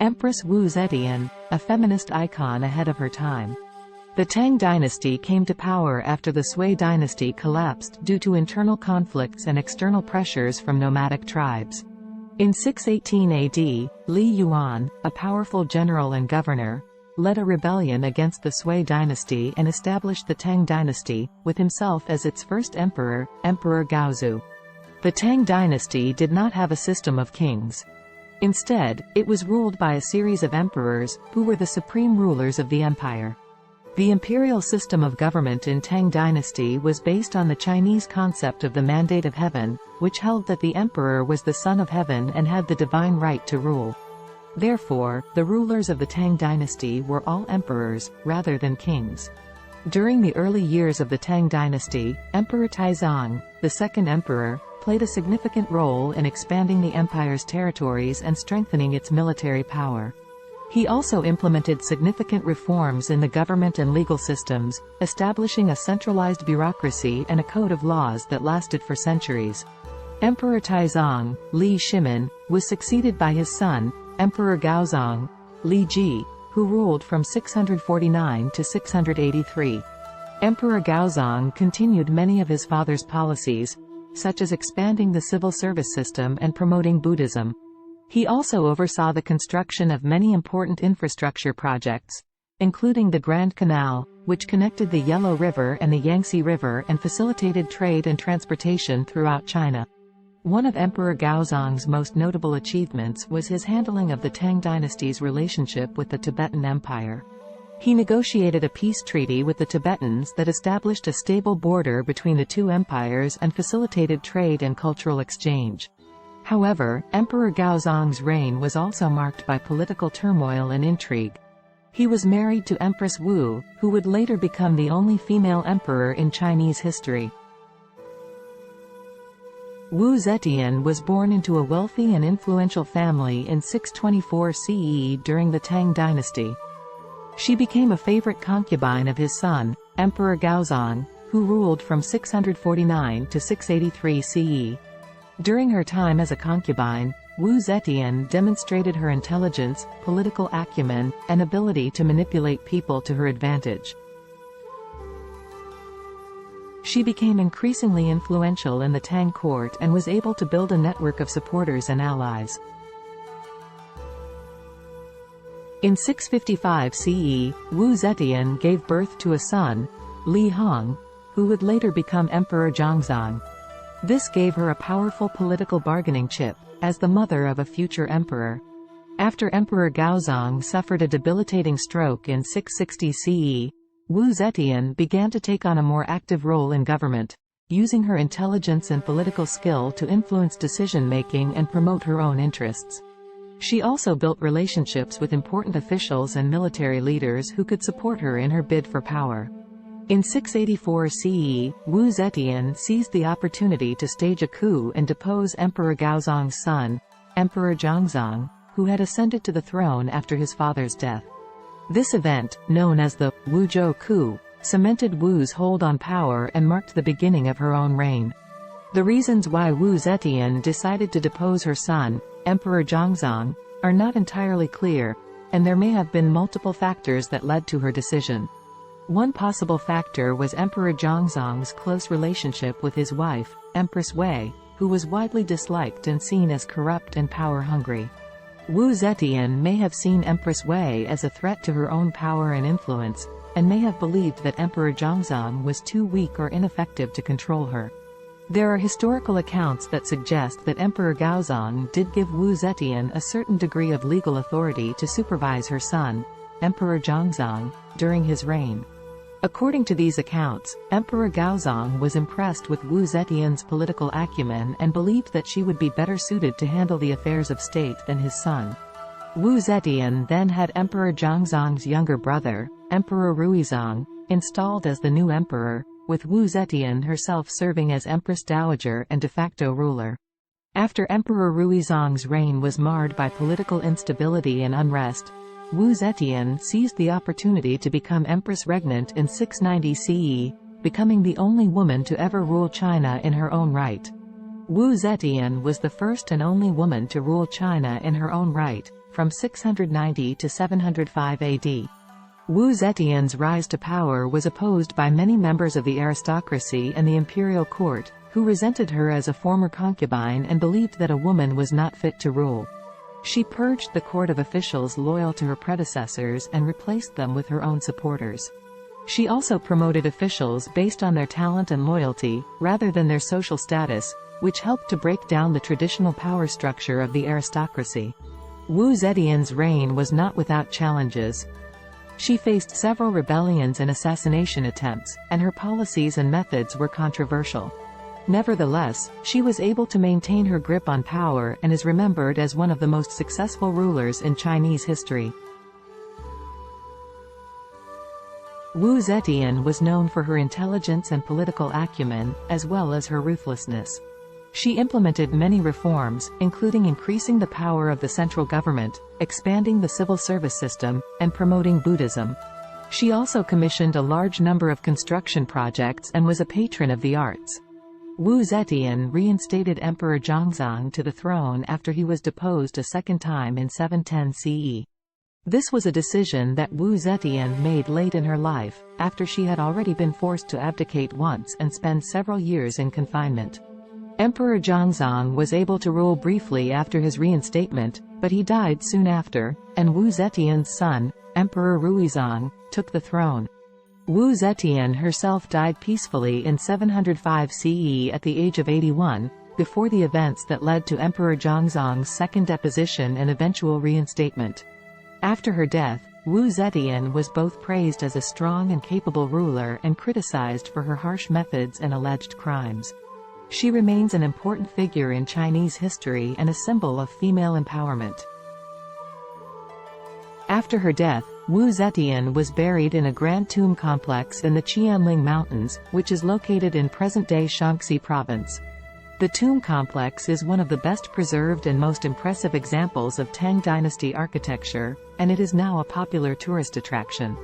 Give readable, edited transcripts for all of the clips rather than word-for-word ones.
Empress Wu Zetian, a feminist icon ahead of her time. The Tang dynasty came to power after the Sui dynasty collapsed due to internal conflicts and external pressures from nomadic tribes. In 618 AD, Li Yuan, a powerful general and governor, led a rebellion against the Sui dynasty and established the Tang dynasty, with himself as its first emperor, Emperor Gaozu. The Tang dynasty did not have a system of kings. Instead, it was ruled by a series of emperors, who were the supreme rulers of the empire. The imperial system of government in Tang dynasty was based on the Chinese concept of the mandate of heaven, which held that the emperor was the son of heaven and had the divine right to rule. Therefore, the rulers of the Tang dynasty were all emperors, rather than kings. During the early years of the Tang dynasty, Emperor Taizong, the second emperor, played a significant role in expanding the empire's territories and strengthening its military power. He also implemented significant reforms in the government and legal systems, establishing a centralized bureaucracy and a code of laws that lasted for centuries. Emperor Taizong, Li Shimin, was succeeded by his son, Emperor Gaozong, Li Ji, who ruled from 649 to 683. Emperor Gaozong continued many of his father's policies, such as expanding the civil service system and promoting Buddhism. He also oversaw the construction of many important infrastructure projects, including the Grand Canal, which connected the Yellow River and the Yangtze River and facilitated trade and transportation throughout China. One of Emperor Gaozong's most notable achievements was his handling of the Tang dynasty's relationship with the Tibetan Empire. He negotiated a peace treaty with the Tibetans that established a stable border between the two empires and facilitated trade and cultural exchange. However, Emperor Gaozong's reign was also marked by political turmoil and intrigue. He was married to Empress Wu, who would later become the only female emperor in Chinese history. Wu Zetian was born into a wealthy and influential family in 624 CE during the Tang dynasty. She became a favorite concubine of his son, Emperor Gaozong, who ruled from 649 to 683 CE. During her time as a concubine, Wu Zetian demonstrated her intelligence, political acumen, and ability to manipulate people to her advantage. She became increasingly influential in the Tang court and was able to build a network of supporters and allies. In 655 CE, Wu Zetian gave birth to a son, Li Hong, who would later become Emperor Zhongzong. This gave her a powerful political bargaining chip, as the mother of a future emperor. After Emperor Gaozong suffered a debilitating stroke in 660 CE, Wu Zetian began to take on a more active role in government, using her intelligence and political skill to influence decision-making and promote her own interests. She also built relationships with important officials and military leaders who could support her in her bid for power. In 684 CE, Wu Zetian seized the opportunity to stage a coup and depose Emperor Gaozong's son, Emperor Zhongzong, who had ascended to the throne after his father's death. This event, known as the Wuzhou coup, cemented Wu's hold on power and marked the beginning of her own reign. The reasons why Wu Zetian decided to depose her son, Emperor Zhongzong, are not entirely clear, and there may have been multiple factors that led to her decision. One possible factor was Emperor Zhongzong's close relationship with his wife, Empress Wei, who was widely disliked and seen as corrupt and power-hungry. Wu Zetian may have seen Empress Wei as a threat to her own power and influence, and may have believed that Emperor Zhongzong was too weak or ineffective to control her. There are historical accounts that suggest that Emperor Gaozong did give Wu Zetian a certain degree of legal authority to supervise her son, Emperor Zhongzong, during his reign. According to these accounts, Emperor Gaozong was impressed with Wu Zetian's political acumen and believed that she would be better suited to handle the affairs of state than his son. Wu Zetian then had Emperor Zhongzong's younger brother, Emperor Ruizong, installed as the new emperor, with Wu Zetian herself serving as Empress Dowager and de facto ruler. After Emperor Ruizong's reign was marred by political instability and unrest, Wu Zetian seized the opportunity to become Empress Regnant in 690 CE, becoming the only woman to ever rule China in her own right. Wu Zetian was the first and only woman to rule China in her own right, from 690 to 705 AD. Wu Zetian's rise to power was opposed by many members of the aristocracy and the imperial court, who resented her as a former concubine and believed that a woman was not fit to rule. She purged the court of officials loyal to her predecessors and replaced them with her own supporters. She also promoted officials based on their talent and loyalty, rather than their social status, which helped to break down the traditional power structure of the aristocracy. Wu Zetian's reign was not without challenges. She faced several rebellions and assassination attempts, and her policies and methods were controversial. Nevertheless, she was able to maintain her grip on power and is remembered as one of the most successful rulers in Chinese history. Wu Zetian was known for her intelligence and political acumen, as well as her ruthlessness. She implemented many reforms, including increasing the power of the central government, expanding the civil service system, and promoting Buddhism. She also commissioned a large number of construction projects and was a patron of the arts. Wu Zetian reinstated Emperor Zhongzong to the throne after he was deposed a second time in 710 CE. This was a decision that Wu Zetian made late in her life, after she had already been forced to abdicate once and spend several years in confinement. Emperor Zhongzong was able to rule briefly after his reinstatement, but he died soon after, and Wu Zetian's son, Emperor Ruizong, took the throne. Wu Zetian herself died peacefully in 705 CE at the age of 81, before the events that led to Emperor Zhongzong's second deposition and eventual reinstatement. After her death, Wu Zetian was both praised as a strong and capable ruler and criticized for her harsh methods and alleged crimes. She remains an important figure in Chinese history and a symbol of female empowerment. After her death, Wu Zetian was buried in a grand tomb complex in the Qianling Mountains, which is located in present-day Shaanxi province. The tomb complex is one of the best preserved and most impressive examples of Tang Dynasty architecture, and it is now a popular tourist attraction.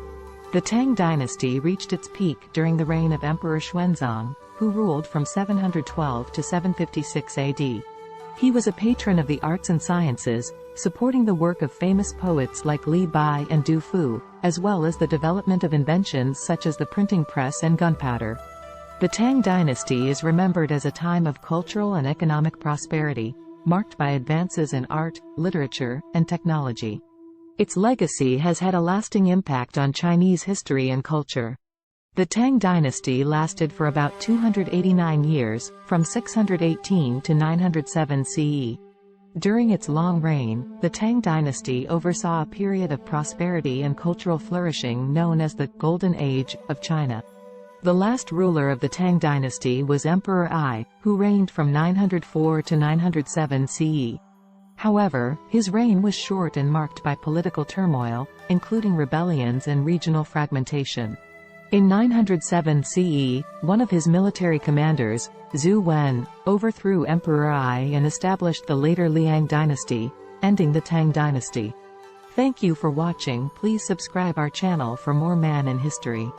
The Tang Dynasty reached its peak during the reign of Emperor Xuanzang, who ruled from 712 to 756 AD. He was a patron of the arts and sciences, supporting the work of famous poets like Li Bai and Du Fu, as well as the development of inventions such as the printing press and gunpowder. The Tang Dynasty is remembered as a time of cultural and economic prosperity, marked by advances in art, literature, and technology. Its legacy has had a lasting impact on Chinese history and culture. The Tang Dynasty lasted for about 289 years, from 618 to 907 CE. During its long reign, the Tang Dynasty oversaw a period of prosperity and cultural flourishing known as the Golden Age of China. The last ruler of the Tang Dynasty was Emperor Ai, who reigned from 904 to 907 CE. However, his reign was short and marked by political turmoil, including rebellions and regional fragmentation. In 907 CE, one of his military commanders, Zhu Wen, overthrew Emperor Ai and established the later Liang dynasty, ending the Tang Dynasty. Thank you for watching. Please subscribe our channel for more Man in History.